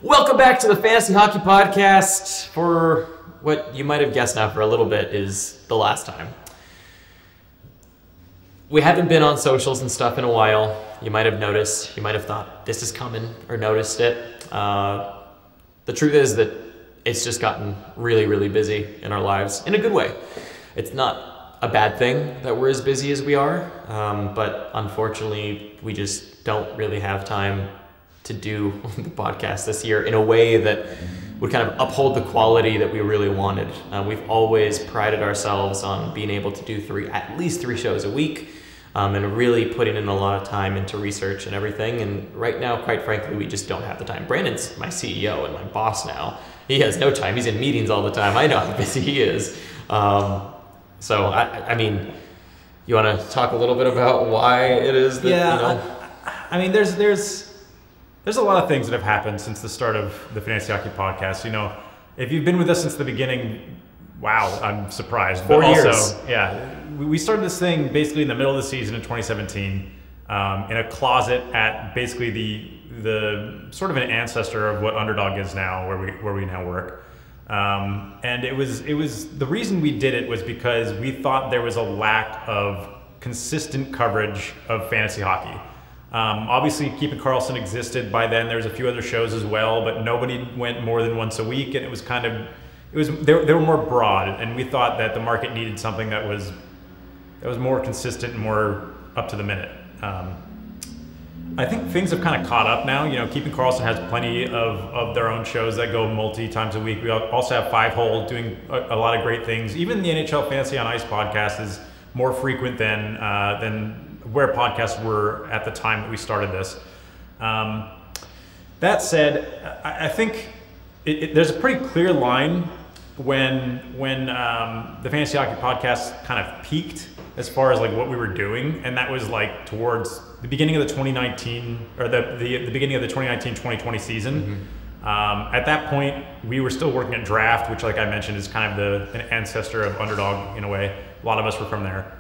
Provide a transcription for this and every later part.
Welcome back to the Fantasy Hockey Podcast for what you might have guessed now for a little bit is the last time. We haven't been on socials and stuff in a while. You might have noticed, you might have thought this is coming or noticed it. The truth is that it's just gotten really, really busy in our lives in a good way. It's not a bad thing that we're as busy as we are, but unfortunately we just don't really have time to do the podcast this year in a way that would kind of uphold the quality that we really wanted. We've always prided ourselves on being able to do at least three shows a week, and really putting in a lot of time into research and everything. And right now, quite frankly, we just don't have the time. Brandon's my CEO and my boss now. He has no time. He's in meetings all the time. I know how busy he is. So I mean, you want to talk a little bit about why it is that, yeah, you know? I mean, there's a lot of things that have happened since the start of the Fantasy Hockey Podcast. You know, if you've been with us since the beginning, wow, I'm surprised. 4 years. Also, yeah, we started this thing basically in the middle of the season in 2017 in a closet at basically the sort of an ancestor of what Underdog is now, where we now work. And it was the reason we did it was because we thought there was a lack of consistent coverage of fantasy hockey. Obviously, Keeping Karlsson existed by then. There was a few other shows as well, but nobody went more than once a week, and they were more broad. And we thought that the market needed something that was more consistent and more up to the minute. I think things have kind of caught up now. You know, Keeping Karlsson has plenty of their own shows that go multi times a week. We also have Five Hole doing a lot of great things. Even the NHL Fantasy on Ice podcast is more frequent than where podcasts were at the time that we started this. That said, I think there's a pretty clear line when the Fantasy Hockey Podcast kind of peaked as far as like what we were doing, and that was like towards the beginning of the 2019 or the beginning of the 2019-2020 season. Mm-hmm. At that point, we were still working at Draft, which, like I mentioned, is kind of an ancestor of Underdog in a way. A lot of us were from there.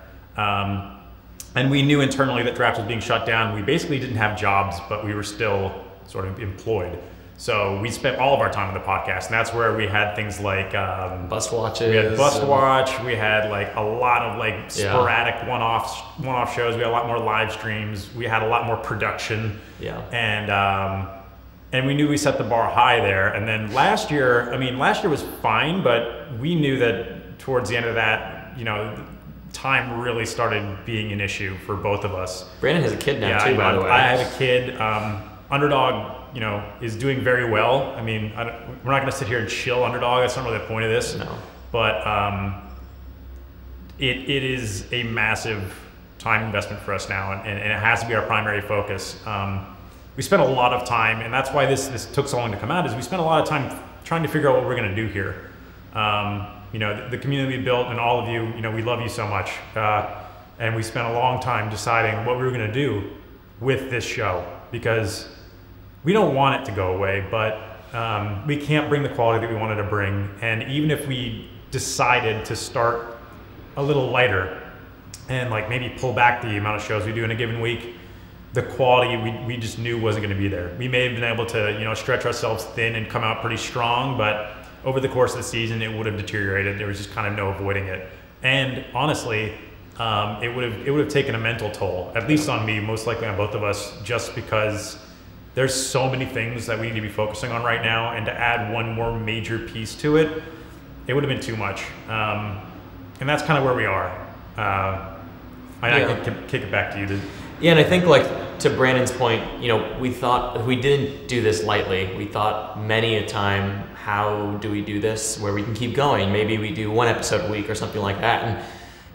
And we knew internally that Draft was being shut down. We basically didn't have jobs, but we were still sort of employed. So we spent all of our time on the podcast, and that's where we had things like Bust Watches. We had Bust Watch. We had like a lot of like sporadic one-off shows. We had a lot more live streams. We had a lot more production. Yeah. And we knew we set the bar high there. And then last year was fine, but we knew that towards the end of that, you know, time really started being an issue for both of us. Brandon has a kid now too, by the way. I have a kid. Underdog, you know, is doing very well. I mean, we're not going to sit here and chill Underdog. That's not really the point of this. No. But it is a massive time investment for us now, and it has to be our primary focus. We spent a lot of time, and that's why this took so long to come out, is we spent a lot of time trying to figure out what we're going to do here. You know, the community we built and all of you, you know, we love you so much. And we spent a long time deciding what we were going to do with this show, because we don't want it to go away, but we can't bring the quality that we wanted to bring. And even if we decided to start a little lighter and like maybe pull back the amount of shows we do in a given week, the quality we just knew wasn't going to be there. We may have been able to, you know, stretch ourselves thin and come out pretty strong, but over the course of the season, it would have deteriorated. There was just kind of no avoiding it. And honestly, it would have taken a mental toll, at least on me, most likely on both of us, just because there's so many things that we need to be focusing on right now, and to add one more major piece to it, it would have been too much. And that's kind of where we are. I can kick it back to you. Yeah, and I think, like, to Brandon's point, you know, we thought we didn't do this lightly. We thought many a time, how do we do this where we can keep going? Maybe we do one episode a week or something like that.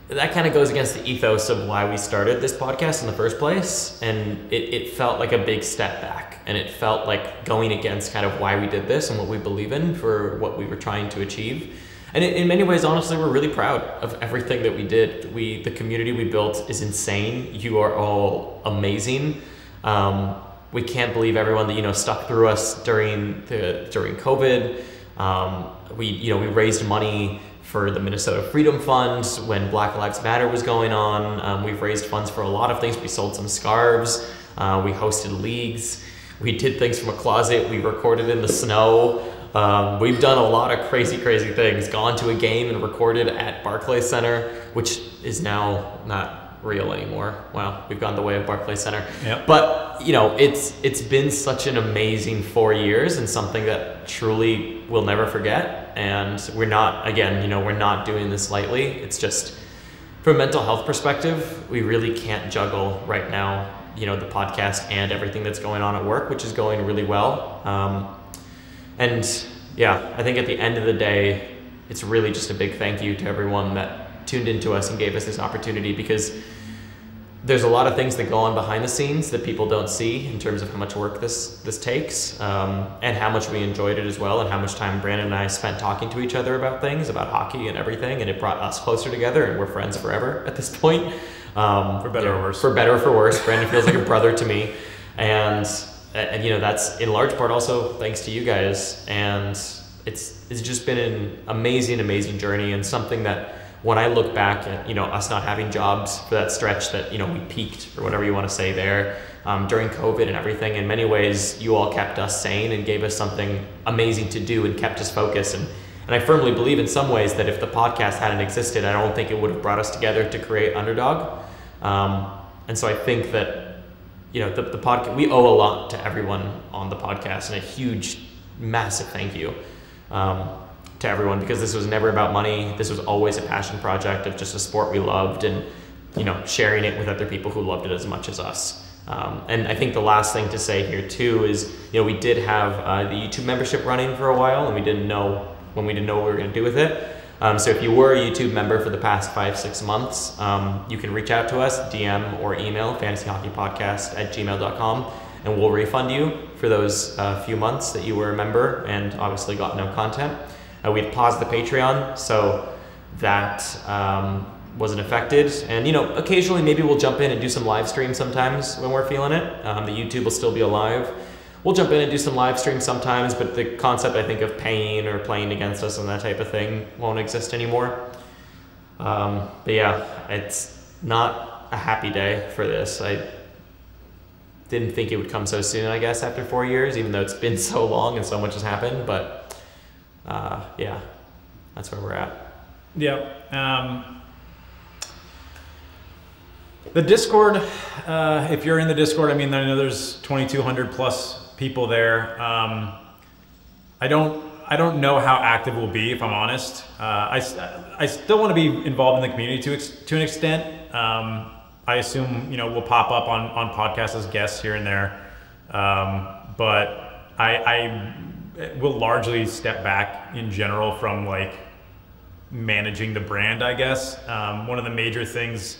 And that kind of goes against the ethos of why we started this podcast in the first place. And it felt like a big step back. And it felt like going against kind of why we did this and what we believe in for what we were trying to achieve. And in many ways, honestly, we're really proud of everything that we did. The community we built is insane. You are all amazing. We can't believe everyone that, you know, stuck through us during COVID. We raised money for the Minnesota Freedom Fund when Black Lives Matter was going on. We've raised funds for a lot of things. We sold some scarves. We hosted leagues. We did things from a closet. We recorded in the snow. We've done a lot of crazy things. Gone to a game and recorded at Barclays Center, which is now not real anymore. Wow, we've gone the way of Barclays Center. Yep. But it's been such an amazing 4 years and something that truly we'll never forget. And we're not doing this lightly. It's just from a mental health perspective, we really can't juggle right now, the podcast and everything that's going on at work, which is going really well. And yeah, I think at the end of the day, it's really just a big thank you to everyone that tuned into us and gave us this opportunity, because there's a lot of things that go on behind the scenes that people don't see in terms of how much work this takes, and how much we enjoyed it as well, and how much time Brandon and I spent talking to each other about things, about hockey and everything, and it brought us closer together, and we're friends forever at this point. For better or worse. For better or for worse. Brandon feels like a brother to me. And that's in large part also thanks to you guys. And it's just been an amazing journey, and something that when I look back at, us not having jobs for that stretch that, we peaked, or whatever you want to say there, during COVID and everything, in many ways, you all kept us sane and gave us something amazing to do and kept us focused. And I firmly believe in some ways that if the podcast hadn't existed, I don't think it would have brought us together to create Underdog. And so I think that, the podcast, we owe a lot to everyone on the podcast, and a huge, massive thank you to everyone, because this was never about money. This was always a passion project of just a sport we loved, and, sharing it with other people who loved it as much as us. And I think the last thing to say here too is, we did have the YouTube membership running for a while, and we didn't know what we were going to do with it. So if you were a YouTube member for the past 5-6 months, you can reach out to us, DM or email fantasyhockeypodcast@gmail.com, and we'll refund you for those few months that you were a member and obviously got no content. We'd paused the Patreon, so that wasn't affected. And occasionally maybe we'll jump in and do some live streams sometimes when we're feeling it. The YouTube will still be alive. We'll jump in and do some live streams sometimes, but the concept, I think, of paying or playing against us and that type of thing won't exist anymore. But yeah, it's not a happy day for this. I didn't think it would come so soon, I guess, after 4 years, even though it's been so long and so much has happened. But yeah, that's where we're at. Yeah. The Discord, if you're in the Discord, I know there's 2,200 plus people there. I don't know how active we'll be, if I'm honest. I still want to be involved in the community to an extent. I assume we'll pop up on podcasts as guests here and there, but I will largely step back in general from managing the brand, I guess. One of the major things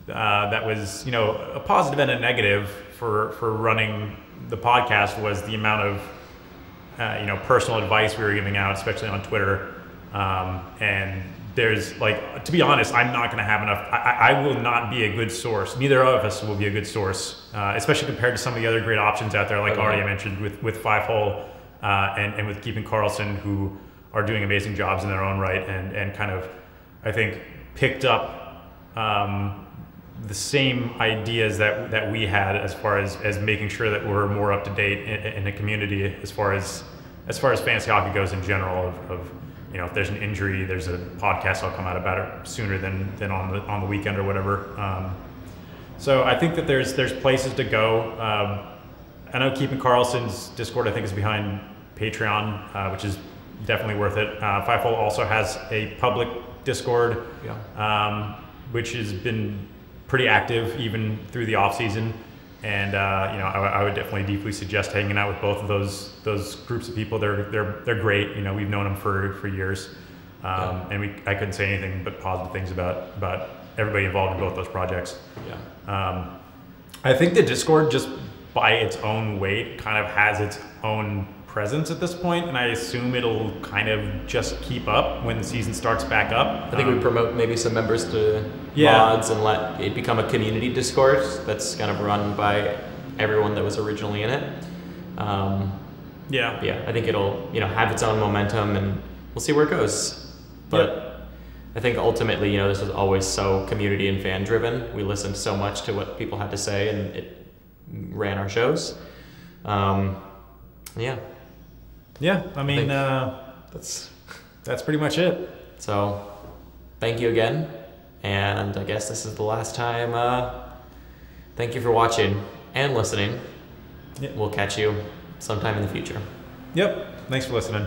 that was a positive and a negative for running the podcast was the amount of personal advice we were giving out, especially on Twitter. And there's to be honest, I'm not going to have enough. I will not be a good source. Neither of us will be a good source, especially compared to some of the other great options out there, already I mentioned with 5-Hole and with Keeping Karlsson, who are doing amazing jobs in their own right, and kind of, I think, picked up the same ideas that we had as far as making sure that we're more up to date in the community as far as fantasy hockey goes in general. Of if there's an injury, there's a podcast that'll come out about it sooner than on the weekend or whatever. So I think that there's places to go. I know Keeping Karlsson's Discord, I think, is behind Patreon, which is definitely worth it. 5-Hole also has a public Discord, which has been pretty active even through the off season, and I would definitely deeply suggest hanging out with both of those groups of people. They're great. We've known them for years, and I couldn't say anything but positive things about everybody involved in both those projects. I think the Discord, just by its own weight, kind of has its own presence at this point, and I assume it'll kind of just keep up when the season starts back up. I think we promote maybe some members to mods and let it become a community Discord that's kind of run by everyone that was originally in it. I think it'll have its own momentum, and we'll see where it goes. But I think ultimately, this was always so community and fan driven. We listened so much to what people had to say, and it ran our shows. Yeah. Yeah, I mean, that's pretty much it. So, thank you again, and I guess this is the last time. Thank you for watching and listening. Yep. We'll catch you sometime in the future. Yep. Thanks for listening.